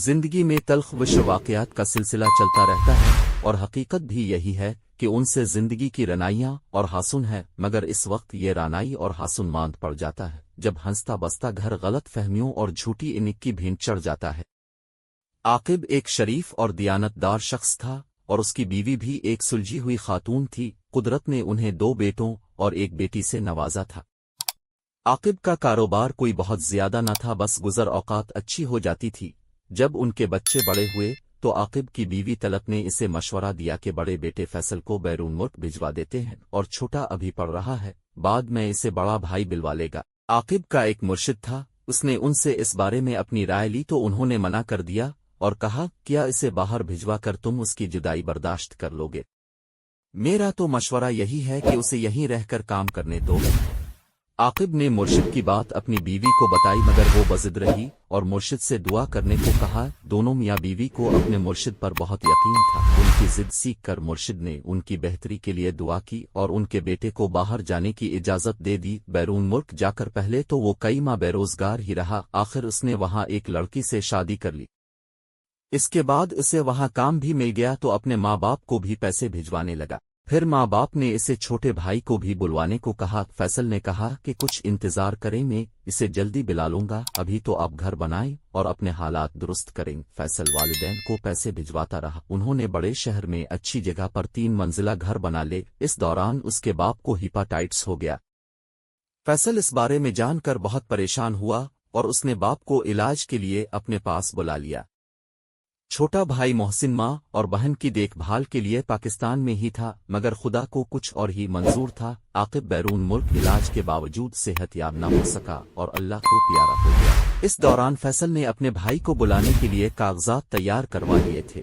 जिंदगी में तल्ख विश्व वाक़यात का सिलसिला चलता रहता है और हकीकत भी यही है कि उनसे जिंदगी की रनाइयां और हासुन है, मगर इस वक्त ये रानाई और हासुन मांद पड़ जाता है जब हंसता बसता घर गलत फहमियों और झूठी इनिक की भींट चढ़ जाता है। आकिब एक शरीफ और दियानतदार शख्स था और उसकी बीवी भी एक सुलझी हुई खातून थी। कुदरत ने उन्हें 2 बेटों और एक बेटी से नवाजा था। आकिब का कारोबार कोई बहुत ज्यादा न था, बस गुजर औकात अच्छी हो जाती थी। जब उनके बच्चे बड़े हुए तो आकिब की बीवी तलत ने इसे मशवरा दिया कि बड़े बेटे फैसल को बैरून मुल्क भिजवा देते हैं और छोटा अभी पढ़ रहा है, बाद में इसे बड़ा भाई बिलवा लेगा। आकिब का एक मुर्शिद था, उसने उनसे इस बारे में अपनी राय ली तो उन्होंने मना कर दिया और कहा, क्या इसे बाहर भिजवा कर तुम उसकी जुदाई बर्दाश्त कर लोगे? मेरा तो मशवरा यही है कि उसे यहीं रहकर काम करने दो। आकिब ने मुर्शिद की बात अपनी बीवी को बताई, मगर वो बजिद रही और मुर्शिद से दुआ करने को कहा। दोनों मियाँ बीवी को अपने मुर्शिद पर बहुत यकीन था। उनकी जिद सीख कर मुर्शिद ने उनकी बेहतरी के लिए दुआ की और उनके बेटे को बाहर जाने की इजाजत दे दी। बैरून मुल्क जाकर पहले तो वो कई माह बेरोजगार ही रहा, आखिर उसने वहां एक लड़की से शादी कर ली। इसके बाद उसे वहां काम भी मिल गया तो अपने माँ बाप को भी पैसे भिजवाने लगा। फिर माँ बाप ने इसे छोटे भाई को भी बुलवाने को कहा। फैसल ने कहा कि कुछ इंतजार करें, मैं इसे जल्दी बुला लूंगा, अभी तो आप घर बनाएं और अपने हालात दुरुस्त करें। फैसल वालिदैन को पैसे भिजवाता रहा। उन्होंने बड़े शहर में अच्छी जगह पर 3 मंजिला घर बना ले। इस दौरान उसके बाप को हिपाटाइटिस हो गया। फैसल इस बारे में जानकर बहुत परेशान हुआ और उसने बाप को इलाज के लिए अपने पास बुला लिया। छोटा भाई मोहसिन माँ और बहन की देखभाल के लिए पाकिस्तान में ही था, मगर खुदा को कुछ और ही मंजूर था। आकिब बैरून मुल्क इलाज के बावजूद सेहतयाब न हो सका और अल्लाह को प्यारा हो गया। इस दौरान फैसल ने अपने भाई को बुलाने के लिए कागजात तैयार करवा लिए थे।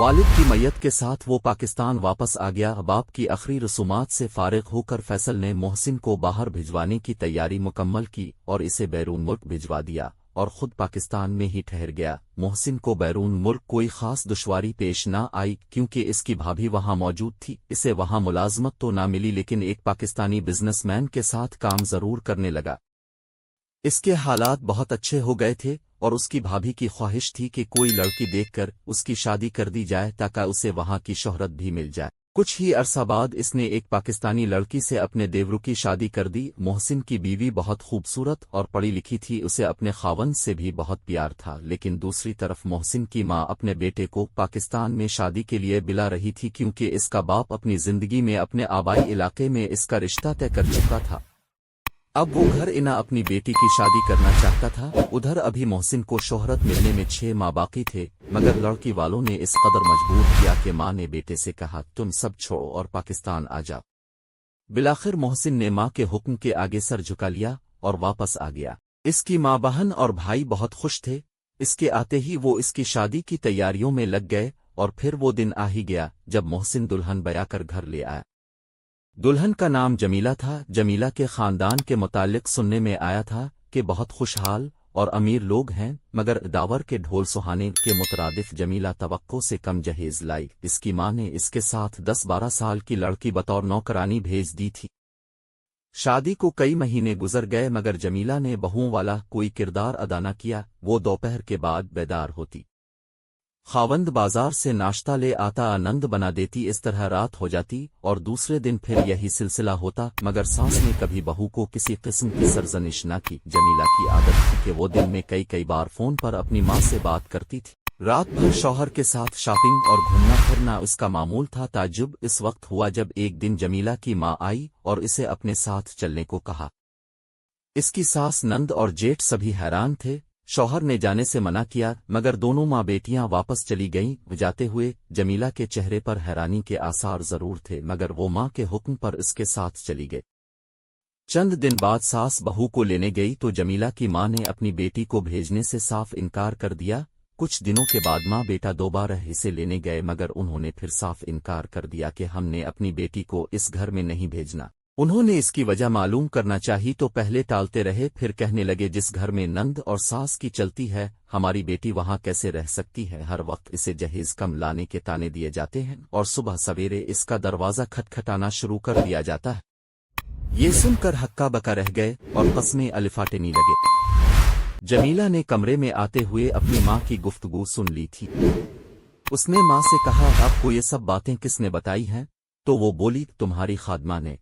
वालिद की मैयत के साथ वो पाकिस्तान वापस आ गया। बाप की आखिरी रसूमात से फारिग होकर फैसल ने मोहसिन को बाहर भिजवाने की तैयारी मुकम्मल की और इसे बैरून मुल्क भिजवा दिया और खुद पाकिस्तान में ही ठहर गया। मोहसिन को बैरून मुल्क कोई खास दुश्वारी पेश न आई क्योंकि इसकी भाभी वहां मौजूद थी। इसे वहां मुलाजमत तो ना मिली, लेकिन एक पाकिस्तानी बिजनेसमैन के साथ काम जरूर करने लगा। इसके हालात बहुत अच्छे हो गए थे और उसकी भाभी की ख्वाहिश थी कि कोई लड़की देखकर उसकी शादी कर दी जाए ताकि उसे वहां की शोहरत भी मिल जाए। कुछ ही अरसा बाद इसने एक पाकिस्तानी लड़की से अपने देवरू की शादी कर दी। मोहसिन की बीवी बहुत खूबसूरत और पढ़ी लिखी थी, उसे अपने खावंद से भी बहुत प्यार था। लेकिन दूसरी तरफ मोहसिन की माँ अपने बेटे को पाकिस्तान में शादी के लिए बिला रही थी क्योंकि इसका बाप अपनी जिंदगी में अपने आबाई इलाके में इसका रिश्ता तय कर चुका था। अब वो घर इना अपनी बेटी की शादी करना चाहता था। उधर अभी मोहसिन को शोहरत मिलने में 6 माह बाकी थे, मगर लड़की वालों ने इस कदर मजबूर किया कि माँ ने बेटे से कहा, तुम सब छोड़ो और पाकिस्तान आ जाओ। बिलाखिर मोहसिन ने माँ के हुक्म के आगे सर झुका लिया और वापस आ गया। इसकी माँ, बहन और भाई बहुत खुश थे। इसके आते ही वो इसकी शादी की तैयारियों में लग गए और फिर वो दिन आ ही गया जब मोहसिन दुल्हन बया कर घर ले आया। दुल्हन का नाम जमीला था। जमीला के खानदान के मुतालिक सुनने में आया था कि बहुत खुशहाल और अमीर लोग हैं, मगर दावर के ढोल सुहाने के मुतरादिफ जमीला तवक्को से कम जहेज लाई। इसकी माँ ने इसके साथ 10-12 साल की लड़की बतौर नौकरानी भेज दी थी। शादी को कई महीने गुजर गए मगर जमीला ने बहुओं वाला कोई किरदार अदा न किया। वो दोपहर के बाद बेदार होती, खावंद बाजार से नाश्ता ले आता, आनंद बना देती। इस तरह रात हो जाती और दूसरे दिन फिर यही सिलसिला होता, मगर सास ने कभी बहू को किसी किस्म की सरजनिश न की। जमीला की आदत थी कि वो दिन में कई बार फोन पर अपनी माँ से बात करती थी। रात भर शौहर के साथ शॉपिंग और घूमना फिरना उसका मामूल था। ताज्जुब इस वक्त हुआ जब एक दिन जमीला की माँ आई और इसे अपने साथ चलने को कहा। इसकी सास, नंद और जेठ सभी हैरान थे। शौहर ने जाने से मना किया, मगर दोनों माँ बेटियां वापस चली गईं। जाते हुए जमीला के चेहरे पर हैरानी के आसार जरूर थे, मगर वो माँ के हुक्म पर इसके साथ चली गई। चंद दिन बाद सास बहू को लेने गई तो जमीला की माँ ने अपनी बेटी को भेजने से साफ इनकार कर दिया। कुछ दिनों के बाद माँ बेटा दोबारा इसे लेने गए, मगर उन्होंने फिर साफ इनकार कर दिया कि हमने अपनी बेटी को इस घर में नहीं भेजना। उन्होंने इसकी वजह मालूम करना चाही तो पहले टालते रहे, फिर कहने लगे, जिस घर में नंद और सास की चलती है हमारी बेटी वहां कैसे रह सकती है? हर वक्त इसे जहेज कम लाने के ताने दिए जाते हैं और सुबह सवेरे इसका दरवाजा खटखटाना शुरू कर दिया जाता है। ये सुनकर हक्का बका रह गए और कस्में अलिफाटेने लगे। जमीला ने कमरे में आते हुए अपनी माँ की गुफ्तगू सुन ली थी। उसने माँ से कहा, आपको ये सब बातें किसने बताई हैं? तो वो बोली, तुम्हारी खादमा ने।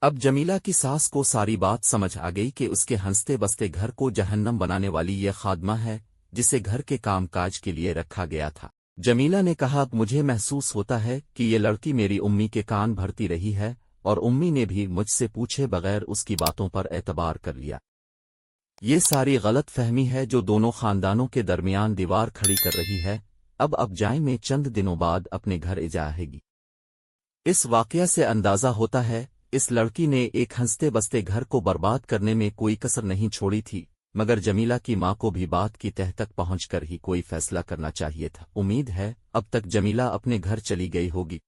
अब जमीला की सास को सारी बात समझ आ गई कि उसके हंसते बसते घर को जहन्नम बनाने वाली ये खादमा है जिसे घर के काम काज के लिए रखा गया था। जमीला ने कहा, अब मुझे महसूस होता है कि ये लड़की मेरी उम्मी के कान भरती रही है और उम्मी ने भी मुझसे पूछे बगैर उसकी बातों पर एतबार कर लिया। ये सारी गलत फहमी है जो दोनों खानदानों के दरमियान दीवार खड़ी कर रही है। अब जाए में चंद दिनों बाद अपने घर जाएगी। इस वाकया से अंदाजा होता है इस लड़की ने एक हंसते बसते घर को बर्बाद करने में कोई कसर नहीं छोड़ी थी, मगर जमीला की माँ को भी बात की तह तक पहुंचकर ही कोई फैसला करना चाहिए था। उम्मीद है अब तक जमीला अपने घर चली गई होगी।